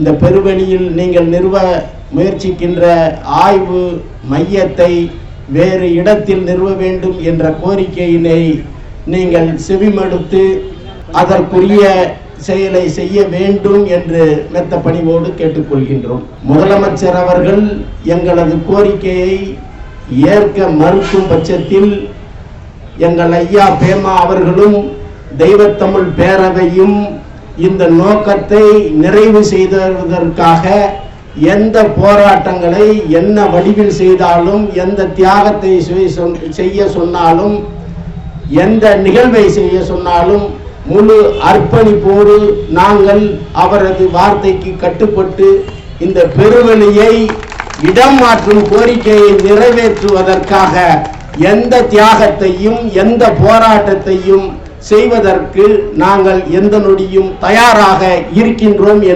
இந்த பெருவெளியில் நீங்கள் நிறுவ முயற்சிக்கின்ற ஆய்வு மையத்தை வேறு இடத்தில் நிறுவ வேண்டும் என்ற கோரிக்கையினை நீங்கள் செவிமடுத்து அதற்குரிய செயலை செய்ய வேண்டும் என்று மெத்த பணிவோடு கேட்டுக்கொள்கின்றோம். முதலமைச்சர் அவர்கள் எங்களது கோரிக்கையை ஏற்க மறுக்கும் பட்சத்தில் எங்கள் ஐயா பேமா அவர்களும் தெய்வத்தமிழ் பேரவையும் இந்த நோக்கத்தை நிறைவு செய்ததற்காக எந்த போராட்டங்களை என்ன வடிவில் செய்தாலும், எந்த தியாகத்தை செய்ய சொன்னாலும், எந்த நிகழ்வை செய்ய சொன்னாலும் முழு அர்ப்பணிப்போடு நாங்கள் அவரது வார்த்தைக்கு கட்டுப்பட்டு இந்த பெருவெளியை இடம் மாற்றும் கோரிக்கையை நிறைவேற்றுவதற்காக எந்த தியாகத்தையும் எந்த போராட்டத்தையும் செய்வதற்கு நாங்கள் எந்த நொடியும் தயாராக இருக்கின்றோம்.